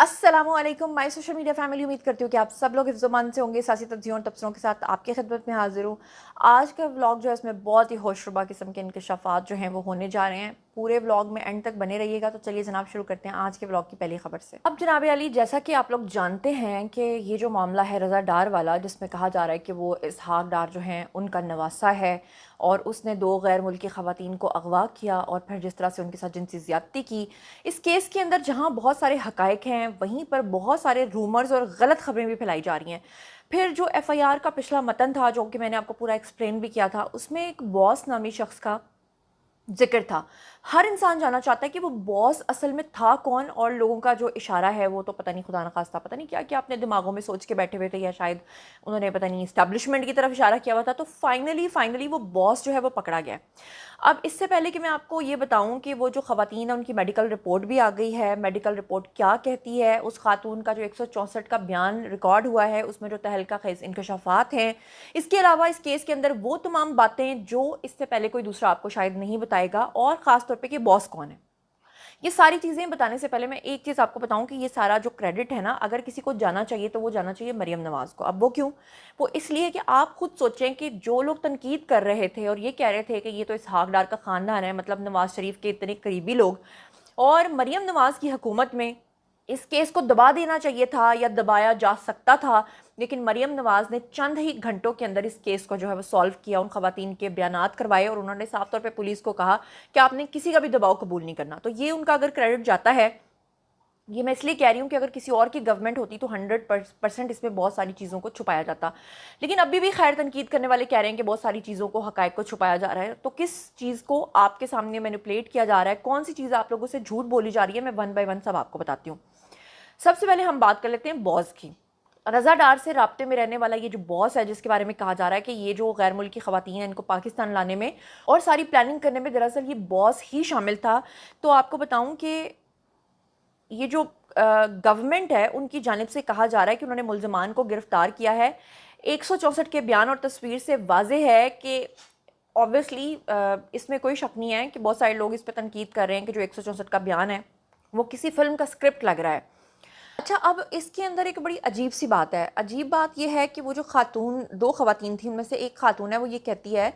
अस्सलाम वालेकुम my social media family. उम्मीद करती हूँ कि आप सब लोग हिफ्ज़-ओ-मान से होंगे। सासी तज्ज़ियों और तबसरों के साथ आपकी खिदमत में हाज़िर हूँ। आज का व्लॉग जो है इसमें बहुत ही होशरुबा किस्म के इंकशाफ़ात जो हैं वो होने जा रहे हैं। पूरे व्लॉग में एंड तक बने रहिएगा। तो चलिए जनाब शुरू करते हैं आज के व्लॉग की पहली खबर से। अब जनाब अली, जैसा कि आप लोग जानते हैं कि ये जो मामला है रज़ा डार वाला, जिसमें कहा जा रहा है कि वो इसहाक डार जो हैं उनका नवासा है और उसने 2 गैर मुल्की ख़वातीन को अगवा किया और फिर जिस तरह से उनके साथ जिनसी ज़्यादती की। इस केस के अंदर जहाँ बहुत सारे हक़ाइक़ हैं, वहीं पर बहुत सारे रूमर्स और गलत खबरें भी फैलाई जा रही हैं। फिर जो एफआईआर का पिछला मतन था, जो कि मैंने आपको पूरा एक्सप्लेन भी किया था, उसमें एक बॉस नामी शख्स का ज़िक्र था। हर इंसान जानना चाहता है कि वो बॉस असल में था कौन, और लोगों का जो इशारा है वो तो पता नहीं, खुदा न खास्ता पता नहीं क्या क्या अपने दिमागों में सोच के बैठे हुए थे, या शायद उन्होंने पता नहीं इस्टेब्लिशमेंट की तरफ इशारा किया हुआ था। तो फाइनली वो बॉस जो है वो पकड़ा गया। अब इससे पहले कि मैं आपको ये बताऊं कि वो जो ख़वातीन है उनकी मेडिकल रिपोर्ट भी आ गई है। मेडिकल रिपोर्ट क्या कहती है, उस खातून का जो 164 का बयान रिकॉर्ड हुआ है उसमें जो तहलका खेज़ इंकशाफात हैं, इसके अलावा इस केस के अंदर वो तमाम बातें जो इससे पहले कोई दूसरा आपको शायद नहीं बताएगा, और ख़ास तौर पे कि बॉस कौन है। ये सारी चीज़ें बताने से पहले मैं एक चीज़ आपको बताऊं कि ये सारा जो क्रेडिट है ना, अगर किसी को जाना चाहिए तो वो जाना चाहिए मरियम नवाज़ को। अब वो क्यों? वो इसलिए कि आप खुद सोचें कि जो लोग तनकीद कर रहे थे और ये कह रहे थे कि ये तो इसहाक डार का ख़ानदान है, मतलब नवाज़ शरीफ के इतने करीबी लोग, और मरियम नवाज़ की हुकूमत में इस केस को दबा देना चाहिए था या दबाया जा सकता था, लेकिन मरियम नवाज़ ने चंद ही घंटों के अंदर इस केस को जो है वो सॉल्व किया। उन ख़वातीन के बयानात करवाए और उन्होंने साफ तौर पे पुलिस को कहा कि आपने किसी का भी दबाव कबूल नहीं करना। तो ये उनका अगर क्रेडिट जाता है, ये मैं इसलिए कह रही हूँ कि अगर किसी और की गवर्नमेंट होती तो 100% इसमें बहुत सारी चीज़ों को छुपाया जाता। लेकिन अभी भी खैर तनकीद करने वाले कह रहे हैं कि बहुत सारी चीज़ों को, हक़ाइक़ को छुपाया जा रहा है। तो किस चीज़ को आपके सामने मैनिपुलेट किया जा रहा है, कौन सी चीज़ आप लोगों से झूठ बोली जा रही है, मैं वन बाय वन सब आपको बताती हूँ। सबसे पहले हम बात कर लेते हैं बॉस की। रज़ा डार से राब्ते में रहने वाला ये जो बॉस है, जिसके बारे में कहा जा रहा है कि ये जो गैर मुल्की ख़वातीन हैं इनको पाकिस्तान लाने में और सारी प्लानिंग करने में दरअसल ये बॉस ही शामिल था। तो आपको बताऊं कि ये जो गवर्नमेंट है उनकी जानिब से कहा जा रहा है कि उन्होंने मुल्ज़मान को गिरफ्तार किया है। 164 के बयान और तस्वीर से वाज़ेह है कि ऑब्वियसली इसमें कोई शक नहीं है कि बहुत सारे लोग इस पर तनकीद कर रहे हैं कि जो 164 का बयान है वो किसी फिल्म का स्क्रिप्ट लग रहा है। अच्छा, अब इसके अंदर एक बड़ी अजीब सी बात है। अजीब बात यह है कि वो जो खातून, 2 ख़वातीन थी, उनमें से एक खातून है, वो ये कहती है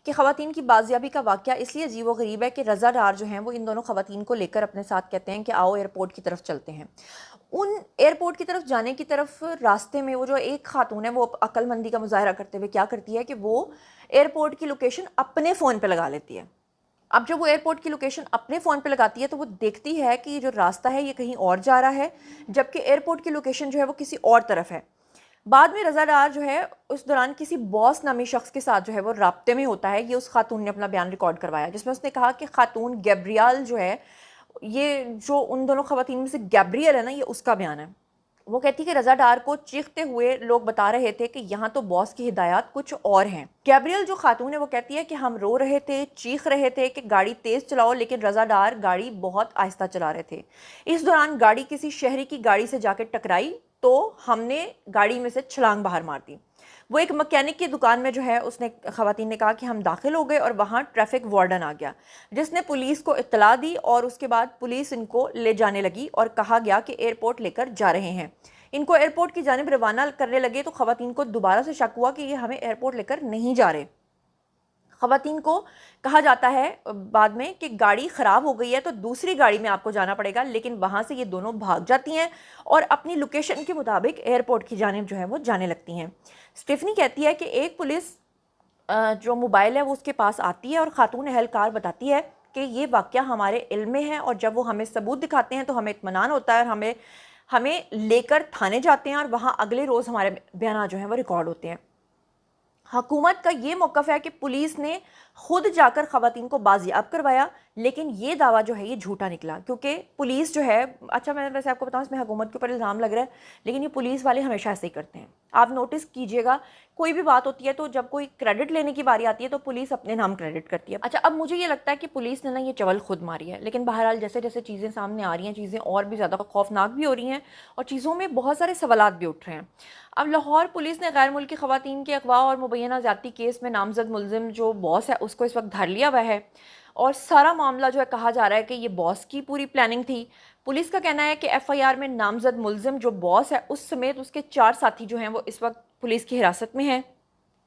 कि ख़वातीन की बाजियाबी का वाक़या इसलिए अजीब व गरीब है कि रज़ा डार जो हैं वो इन दोनों ख़वातीन को लेकर अपने साथ कहते हैं कि आओ एयरपोर्ट की तरफ चलते हैं। उन एयरपोर्ट की तरफ जाने की तरफ रास्ते में वो जो एक खातून है वो अक्लमंदी का मुज़ाहरा करते हुए क्या करती है कि वो एयरपोर्ट की लोकेशन अपने फ़ोन पे लगा लेती है। अब जब वो एयरपोर्ट की लोकेशन अपने फ़ोन पे लगाती है तो वो देखती है कि ये जो रास्ता है ये कहीं और जा रहा है, जबकि एयरपोर्ट की लोकेशन जो है वो किसी और तरफ है। बाद में रज़ा डार जो है उस दौरान किसी बॉस नामी शख्स के साथ जो है वो राब्ते में होता है। ये उस खातून ने अपना बयान रिकॉर्ड करवाया, जिसमें उसने कहा कि खातून गैब्रियल जो है, ये जो उन दोनों ख़वातीन में से गैब्रियल है ना, ये उसका बयान है। वो कहती है कि रज़ा डार को चीखते हुए लोग बता रहे थे कि यहाँ तो बॉस की हिदायत कुछ और हैं। गैब्रियल जो खातून है वो कहती है कि हम रो रहे थे, चीख रहे थे कि गाड़ी तेज़ चलाओ, लेकिन रज़ा डार गाड़ी बहुत आहिस्ता चला रहे थे। इस दौरान गाड़ी किसी शहरी की गाड़ी से जाकर टकराई तो हमने गाड़ी में से छलांग बाहर मार दी। वो एक मैकेनिक की दुकान में जो है, उसने, ख़वातीन ने कहा कि हम दाखिल हो गए और वहाँ ट्रैफिक वार्डन आ गया, जिसने पुलिस को इत्तला दी और उसके बाद पुलिस इनको ले जाने लगी और कहा गया कि एयरपोर्ट लेकर जा रहे हैं। इनको एयरपोर्ट की जानिब रवाना करने लगे तो ख़वातीन को दोबारा से शक हुआ कि ये हमें एयरपोर्ट लेकर नहीं जा रहे। ख़वातीन को कहा जाता है बाद में कि गाड़ी ख़राब हो गई है तो दूसरी गाड़ी में आपको जाना पड़ेगा, लेकिन वहाँ से ये दोनों भाग जाती हैं और अपनी लोकेशन के मुताबिक एयरपोर्ट की जानिब जो है वो जाने लगती हैं। स्टीफनी कहती है कि एक पुलिस जो मोबाइल है वो उसके पास आती है और ख़ातून अहलकार बताती है कि ये वाक़या हमारे इल्म में है, और जब वो हमें सबूत दिखाते हैं तो हमें इत्मीनान होता है और हमें हमें लेकर थाने जाते हैं और वहाँ अगले रोज़ हमारे बयान जो हैं वो रिकॉर्ड होते हैं। हुकूमत का ये मौक़िफ़ है कि पुलिस ने खुद जाकर ख़वातीन को बाजियाब करवाया, लेकिन ये दावा जो है ये झूठा निकला, क्योंकि पुलिस जो है, अच्छा मैं वैसे आपको बताऊं इसमें हुकूमत के ऊपर इल्ज़ाम लग रहा है, लेकिन ये पुलिस वाले हमेशा ऐसे ही करते हैं। आप नोटिस कीजिएगा, कोई भी बात होती है तो जब कोई क्रेडिट लेने की बारी आती है तो पुलिस अपने नाम क्रेडिट करती है। अच्छा, अब मुझे ये लगता है कि पुलिस ने ना ये चवल खुद मारी है, लेकिन बहरहाल जैसे जैसे चीज़ें सामने आ रही हैं, चीज़ें और भी ज़्यादा खौफनाक भी हो रही हैं और चीज़ों में बहुत सारे सवालात भी उठ रहे हैं। अब लाहौर पुलिस ने गैर मुल्की ख़वातीन के अगवा और मुबैना ज़्यादती केस में नामजद मुलजिम जो बॉस है उसको इस वक्त धर लिया हुआ है, और सारा मामला जो है कहा जा रहा है कि ये बॉस की पूरी प्लानिंग थी। पुलिस का कहना है कि एफआईआर में नामजद मुलजिम जो बॉस है उस समेत उसके 4 साथी जो हैं वो इस वक्त पुलिस की हिरासत में हैं।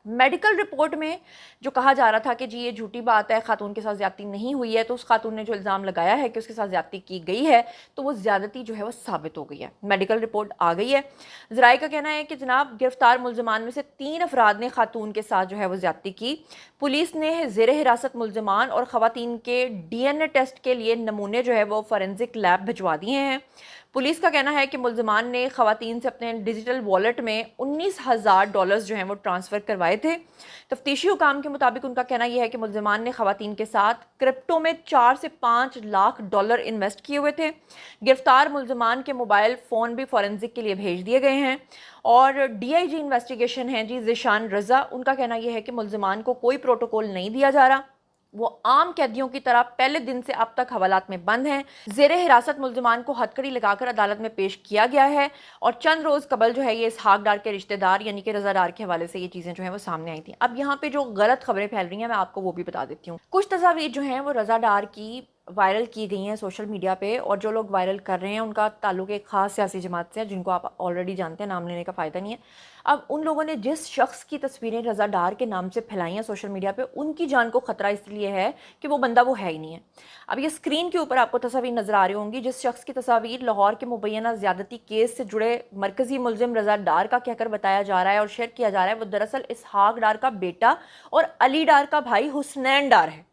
मेडिकल रिपोर्ट में जो कहा जा रहा था कि जी ये झूठी बात है, खातून के साथ ज़्यादती नहीं हुई है, तो उस खातून ने जो इल्ज़ाम लगाया है कि उसके साथ ज़्यादती की गई है, तो वो ज़्यादती जो है वो साबित हो गई है। मेडिकल रिपोर्ट आ गई है। ज़राए का कहना है कि जनाब गिरफ्तार मुलजमान में से 3 अफराद ने खातून के साथ जो है वो ज़्यादती की। पुलिस ने ज़ेर हिरासत मुलजमान और ख़वातीन के DNA टेस्ट के लिए नमूने जो है वो फॉरेंसिक लैब भिजवा दिए हैं। पुलिस का कहना है कि मुलजमान ने ख़वातीन से अपने डिजिटल वॉलेट में $19,000 जो हैं वो ट्रांसफ़र करवाए थे। तफ्तीशी हुकाम के मुताबिक उनका कहना यह है कि मुलजमान ने ख़वातीन के साथ क्रिप्टो में 4 से 5 लाख डॉलर इन्वेस्ट किए हुए थे। गिरफ्तार मुलजमान के मोबाइल फ़ोन भी फॉरेंसिक के लिए भेज दिए गए हैं। और DIG इन्वेस्टिगेशन है जी ज़िशान रज़ा, उनका कहना यह है कि मुलजमान को कोई प्रोटोकॉल नहीं दिया जा रहा, वो आम कैदियों की तरह पहले दिन से अब तक हवालात में बंद हैं। ज़ेर हिरासत मुलजमान को हथकड़ी लगाकर अदालत में पेश किया गया है और चंद रोज़ कबल जो है ये इसहाक डार के रिश्तेदार यानी कि रज़ा डार के हवाले से ये चीज़ें जो हैं वो सामने आई थी। अब यहाँ पे जो गलत खबरें फैल रही हैं मैं आपको वो भी बता देती हूँ। कुछ तस्वीर जो हैं वो रज़ा डार की वायरल की गई हैं सोशल मीडिया पे, और जो लोग वायरल कर रहे हैं उनका ताल्लुक एक ख़ास सियासी जमात से है जिनको आप ऑलरेडी जानते हैं, नाम लेने का फ़ायदा नहीं है। अब उन लोगों ने जिस शख्स की तस्वीरें रज़ा डार के नाम से फैलाई हैं सोशल मीडिया पे, उनकी जान को ख़तरा इसलिए है कि वो बंदा वो है ही नहीं है। अब ये स्क्रीन के ऊपर आपको तस्वीर नज़र आ रही होंगी, जिस शख्स की तस्वीर लाहौर के मुबैना ज़्यादती केस से जुड़े मरकज़ी मुलजिम रज़ा डार का कहकर बताया जा रहा है और शेयर किया जा रहा है, वो दरअसल इसहाक डार का बेटा और अली डार का भाई हुसनैन डार है,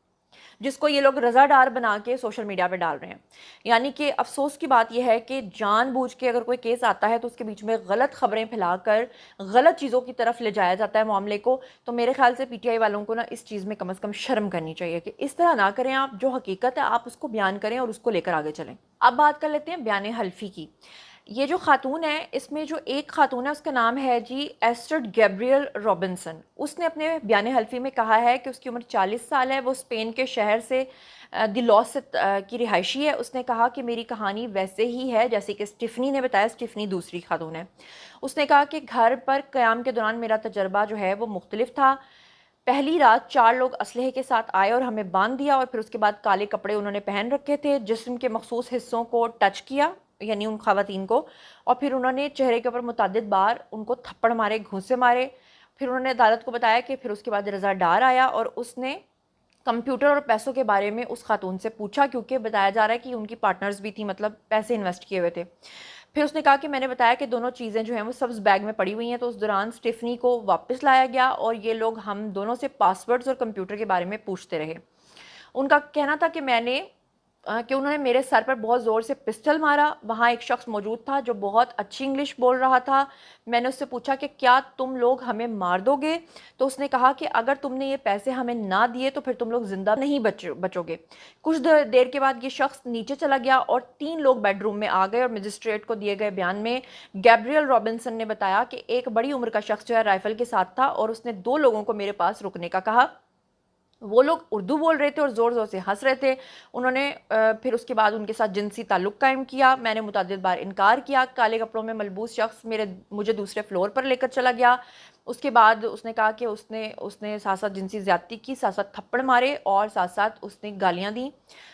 जिसको ये लोग रज़ा डार बना के सोशल मीडिया पे डाल रहे हैं। यानी कि अफसोस की बात यह है कि जानबूझ के अगर कोई केस आता है तो उसके बीच में गलत खबरें फैलाकर गलत चीज़ों की तरफ ले जाया जाता है मामले को। तो मेरे ख्याल से PTI वालों को ना इस चीज़ में कम से कम शर्म करनी चाहिए कि इस तरह ना करें, आप जो हकीकत है आप उसको बयान करें और उसको लेकर आगे चलें। अब बात कर लेते हैं बयान हल्फी की। ये जो खातून है, इसमें जो एक खातून है उसका नाम है जी एस्टर्ड गैब्रियल रॉबिन्सन। उसने अपने बयान हल्फी में कहा है कि उसकी उम्र 40 साल है, वो स्पेन के शहर से दिलौस की रिहायशी है। उसने कहा कि मेरी कहानी वैसे ही है जैसे कि स्टिफनी ने बताया। स्टिफनी दूसरी खातून है। उसने कहा कि घर पर क़याम के दौरान मेरा तजर्बा जो है वो मुख्तलिफ था। पहली रात 4 लोग असलहे के साथ आए और हमें बांध दिया, और फिर उसके बाद काले कपड़े उन्होंने पहन रखे थे, जिस्म के मखसूस हिस्सों को टच किया यानी उन ख़वातीन को, और फिर उन्होंने चेहरे के ऊपर मुतअद्दिद बार उनको थप्पड़ मारे, घूंसे मारे। फिर उन्होंने अदालत को बताया कि फिर उसके बाद रज़ा डार आया और उसने कंप्यूटर और पैसों के बारे में उस खातून से पूछा, क्योंकि बताया जा रहा है कि उनकी पार्टनर्स भी थी, मतलब पैसे इन्वेस्ट किए हुए थे। फिर उसने कहा कि मैंने बताया कि दोनों चीज़ें जो हैं वो सब्ज़ बैग में पड़ी हुई हैं। तो उस दौरान स्टिफनी को वापस लाया गया और ये लोग हम दोनों से पासवर्ड्स और कंप्यूटर के बारे में पूछते रहे। उनका कहना था कि उन्होंने मेरे सर पर बहुत ज़ोर से पिस्टल मारा। वहाँ एक शख्स मौजूद था जो बहुत अच्छी इंग्लिश बोल रहा था। मैंने उससे पूछा कि क्या तुम लोग हमें मार दोगे? तो उसने कहा कि अगर तुमने ये पैसे हमें ना दिए तो फिर तुम लोग ज़िंदा नहीं बचोगे। कुछ देर के बाद ये शख्स नीचे चला गया और 3 लोग बेडरूम में आ गए। और मजिस्ट्रेट को दिए गए बयान में गैब्रियल रॉबिन्सन ने बताया कि एक बड़ी उम्र का शख्स जो है राइफल के साथ था और उसने 2 लोगों को मेरे पास रुकने का कहा। वो लोग उर्दू बोल रहे थे और ज़ोर ज़ोर से हंस रहे थे। उन्होंने फिर उसके बाद उनके साथ जिनसी ताल्लुक़ कायम किया। मैंने मुतअद्दिद बार इनकार किया। काले कपड़ों में मलबूस शख्स मुझे दूसरे फ्लोर पर लेकर चला गया। उसके बाद उसने कहा कि उसने साथ साथ जिनसी ज़्यादती की, साथ साथ थप्पड़ मारे और साथ साथ उसने गालियाँ दी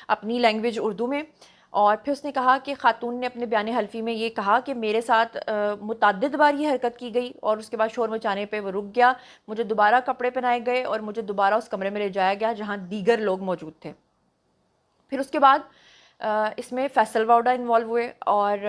अपनी लैंग्वेज उर्दू में। और फिर उसने कहा कि खातून ने अपने बयान हल्फी में ये कहा कि मेरे साथ मुतअद्दिद बार ये हरकत की गई और उसके बाद शोर मचाने पे वो रुक गया। मुझे दोबारा कपड़े पहनाए गए और मुझे दोबारा उस कमरे में ले जाया गया जहाँ दीगर लोग मौजूद थे। फिर उसके बाद इसमें फैसल वाउडा इन्वॉल्व हुए और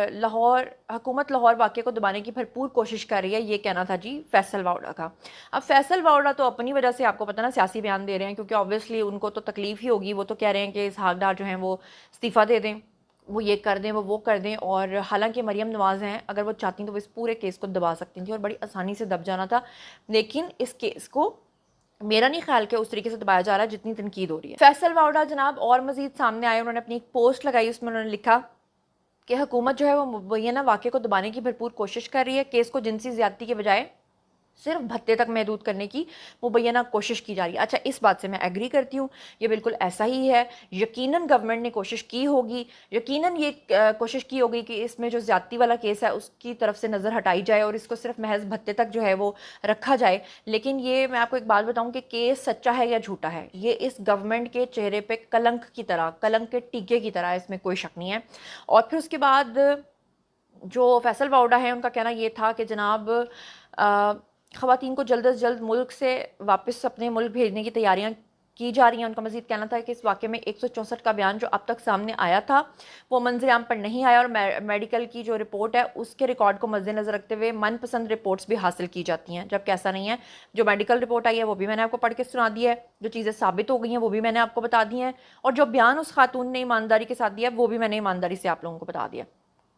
हुकूमत लाहौर वाक़े को दबाने की भरपूर कोशिश कर रही है, ये कहना था जी फैसल वाउडा का। अब फैसल वाउडा तो अपनी वजह से आपको पता ना सियासी बयान दे रहे हैं, क्योंकि ऑब्वियसली उनको तो तकलीफ़ ही होगी। वो तो कह रहे हैं कि इसहाक डार जो हैं वो इस्तीफ़ा दे दें, वो ये कर दें, वो कर दें। और हालांकि मरियम नवाज़ हैं, अगर वो चाहती तो वो इस पूरे केस को दबा सकती थी और बड़ी आसानी से दब जाना था। लेकिन इस केस को मेरा नहीं ख्याल कि उस तरीके से दबाया जा रहा है जितनी तनकीद हो रही है। फैसल वाउडा जनाब और मज़ीद सामने आए। उन्होंने अपनी एक पोस्ट लगाई, उसमें उन्होंने लिखा कि हुकूमत जो है वो मुबैना वाक़े को दबाने की भरपूर कोशिश कर रही है। केस को जिनसी ज़्यादती के बजाय صرف بھتے تک محدود کرنے کی مبینہ کوشش کی جا رہی ہے۔ اچھا، اس بات سے میں ایگری کرتی ہوں، یہ بالکل ایسا ہی ہے، یقیناً گورنمنٹ نے کوشش کی ہوگی، یقیناً یہ کوشش کی ہوگی کہ اس میں جو زیادتی والا کیس ہے اس کی طرف سے نظر ہٹائی جائے اور اس کو صرف محض بھتے تک جو ہے وہ رکھا جائے۔ لیکن یہ میں آپ کو ایک بات بتاؤں کہ کیس سچا ہے یا جھوٹا ہے، یہ اس گورنمنٹ کے چہرے پہ کلنک کی طرح، کلنک کے ٹیکے کی طرح، اس میں کوئی شک نہیں ہے۔ اور پھر اس کے بعد جو فیصل واؤڈا ہے، ان کا کہنا یہ تھا کہ جناب خواتین کو جلد از جلد ملک سے واپس اپنے ملک بھیجنے کی تیاریاں کی جا رہی ہیں۔ ان کا مزید کہنا تھا کہ اس واقعے میں 164 کا بیان جو اب تک سامنے آیا تھا وہ منظر عام پر نہیں آیا، اور میڈیکل کی جو رپورٹ ہے اس کے ریکارڈ کو مد نظر رکھتے ہوئے من پسند رپورٹس بھی حاصل کی جاتی ہیں، جبکہ ایسا نہیں ہے۔ جو میڈیکل رپورٹ آئی ہے وہ بھی میں نے آپ کو پڑھ کے سنا دی ہے، جو چیزیں ثابت ہو گئی ہیں وہ بھی میں نے آپ کو بتا دی ہیں، اور جو بیان اس خاتون نے ایمانداری کے ساتھ دیا وہ بھی میں نے ایمانداری سے آپ لوگوں کو بتا دیا۔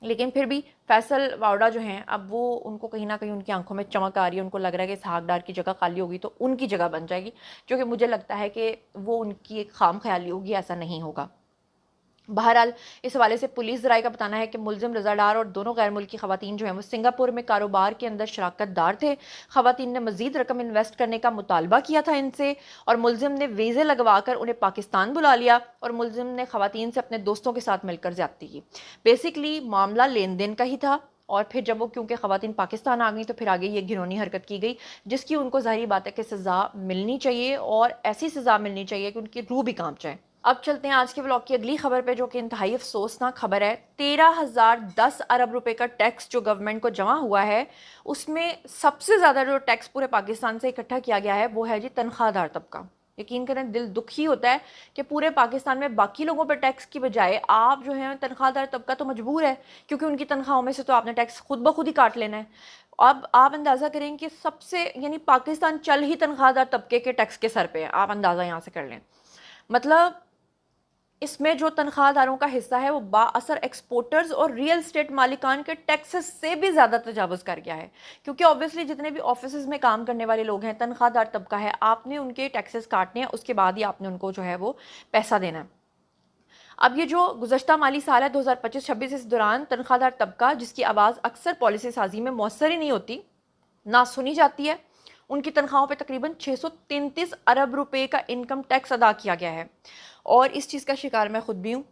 لیکن پھر بھی فیصل واؤڈا جو ہیں، اب وہ ان کو کہیں نہ کہیں ان کی آنکھوں میں چمک آ رہی ہے، ان کو لگ رہا ہے کہ اسحاق ڈار کی جگہ خالی ہوگی تو ان کی جگہ بن جائے گی، جو کہ مجھے لگتا ہے کہ وہ ان کی ایک خام خیالی ہوگی، ایسا نہیں ہوگا۔ بہرحال اس حوالے سے پولیس ذرائع کا بتانا ہے کہ ملزم رضا ڈار اور دونوں غیر ملکی خواتین جو ہیں وہ سنگاپور میں کاروبار کے اندر شراکت دار تھے۔ خواتین نے مزید رقم انویسٹ کرنے کا مطالبہ کیا تھا ان سے، اور ملزم نے ویزے لگوا کر انہیں پاکستان بلا لیا، اور ملزم نے خواتین سے اپنے دوستوں کے ساتھ مل کر زیادتی کی۔ بیسکلی معاملہ لین دین کا ہی تھا، اور پھر جب وہ کیونکہ خواتین پاکستان آ گئیں تو پھر آگے یہ گھنونی حرکت کی گئی، جس کی ان کو ظاہری بات ہے کہ سزا ملنی چاہیے، اور ایسی سزا ملنی چاہیے کہ ان کی روح بھی کانپ جائے۔ اب چلتے ہیں آج کے ولاگ کی اگلی خبر پہ، جو کہ انتہائی افسوسناک خبر ہے۔ 13,010 ارب روپے کا ٹیکس جو گورنمنٹ کو جمع ہوا ہے، اس میں سب سے زیادہ جو ٹیکس پورے پاکستان سے اکٹھا کیا گیا ہے وہ ہے جی تنخواہ دار طبقہ۔ یقین کریں دل دکھی ہوتا ہے کہ پورے پاکستان میں باقی لوگوں پہ ٹیکس کی بجائے آپ جو ہیں تنخواہ دار طبقہ تو مجبور ہے، کیونکہ ان کی تنخواہوں میں سے تو آپ نے ٹیکس خود بخود ہی کاٹ لینا ہے۔ اب آپ اندازہ کریں کہ سب سے، یعنی پاکستان چل ہی تنخواہ دار طبقے کے ٹیکس کے سر پہ ہے، آپ اندازہ یہاں سے کر لیں۔ مطلب اس میں جو تنخواہ داروں کا حصہ ہے وہ با اثر ایکسپورٹرز اور ریئل اسٹیٹ مالکان کے ٹیکسز سے بھی زیادہ تجاوز کر گیا ہے، کیونکہ اوبویسلی جتنے بھی آفیسز میں کام کرنے والے لوگ ہیں تنخواہ دار طبقہ ہے، آپ نے ان کے ٹیکسز کاٹنے ہیں، اس کے بعد ہی آپ نے ان کو جو ہے وہ پیسہ دینا ہے۔ اب یہ جو گزشتہ مالی سال ہے 2025-26، اس دوران تنخواہ دار طبقہ جس کی آواز اکثر پالیسی سازی میں مؤثر ہی نہیں ہوتی، نہ سنی جاتی ہے، ان کی تنخواہوں پہ تقریباً 633 ارب روپے کا انکم ٹیکس ادا کیا گیا ہے، اور اس چیز کا شکار میں خود بھی ہوں۔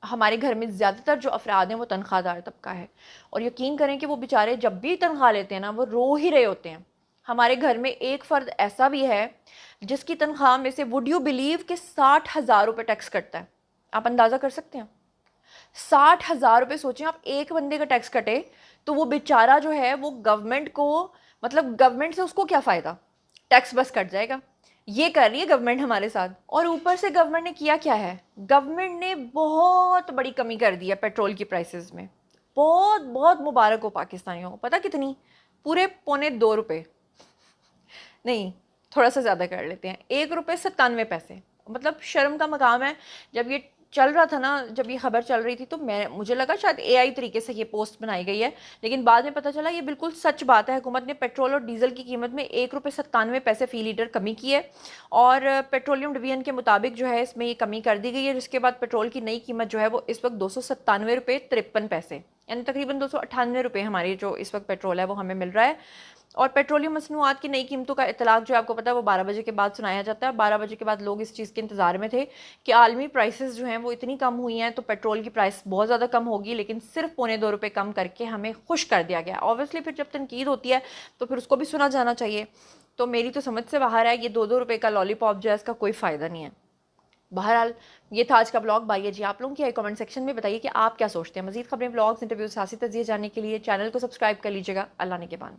ہمارے گھر میں زیادہ تر جو افراد ہیں وہ تنخواہ دار طبقہ ہے، اور یقین کریں کہ وہ بیچارے جب بھی تنخواہ لیتے ہیں نا وہ رو ہی رہے ہوتے ہیں۔ ہمارے گھر میں ایک فرد ایسا بھی ہے جس کی تنخواہ میں سے وڈ یو بلیو کہ 60,000 روپے ٹیکس کٹتا ہے۔ آپ اندازہ کر سکتے ہیں 60,000 روپے، سوچیں آپ ایک بندے کا ٹیکس کٹے تو وہ بیچارہ جو ہے وہ گورنمنٹ کو، مطلب گورنمنٹ سے اس کو کیا فائدہ، ٹیکس بس کٹ جائے گا۔ یہ کر رہی ہے گورنمنٹ ہمارے ساتھ، اور اوپر سے گورنمنٹ نے کیا ہے، گورنمنٹ نے بہت بڑی کمی کر دی ہے پیٹرول کی پرائسز میں، بہت بہت مبارک ہو پاکستانیوں کو۔ پتہ کتنی؟ پورے 1.25 روپے، نہیں تھوڑا سا زیادہ کر لیتے ہیں، 1.97 روپے۔ مطلب شرم کا مقام ہے۔ جب یہ چل رہا تھا نا، جب یہ خبر چل رہی تھی تو مجھے لگا شاید اے آئی طریقے سے یہ پوسٹ بنائی گئی ہے، لیکن بعد میں پتہ چلا یہ بالکل سچ بات ہے۔ حکومت نے پیٹرول اور ڈیزل کی قیمت میں 1.97 روپے فی لیٹر کمی کی ہے، اور پیٹرولیم ڈویژن کے مطابق جو ہے اس میں یہ کمی کر دی گئی ہے، جس کے بعد پیٹرول کی نئی قیمت جو ہے وہ اس وقت 297.53 روپے، یعنی تقریباً 298 روپے ہماری جو اس وقت پیٹرول ہے وہ ہمیں مل رہا ہے۔ اور پیٹرولیم مصنوعات کی نئی قیمتوں کا اطلاق جو آپ کو پتہ ہے وہ 12 بجے کے بعد سنایا جاتا ہے۔ 12 بجے کے بعد لوگ اس چیز کے انتظار میں تھے کہ عالمی پرائسز جو ہیں وہ اتنی کم ہوئی ہیں تو پیٹرول کی پرائس بہت زیادہ کم ہوگی، لیکن صرف 1.25 روپے کم کر کے ہمیں خوش کر دیا گیا۔ اوبویسلی پھر جب تنقید ہوتی ہے تو پھر اس کو بھی سنا جانا چاہیے، تو میری تو سمجھ سے باہر ہے یہ 2 روپے کا لالی پاپ جو ہے اس کا کوئی فائدہ نہیں ہے۔ بہرحال یہ تھا آج کا بلاگ۔ بھائی جی آپ لوگوں کی کمنٹ سیکشن میں بتائیے کہ آپ کیا سوچتے ہیں۔ مزید خبریں، بلاگز، انٹرویوز، سیاسی تجزیے جاننے کے لیے چینل کو سبسکرائب کر لیجیے گا۔ اللہ نگہبان۔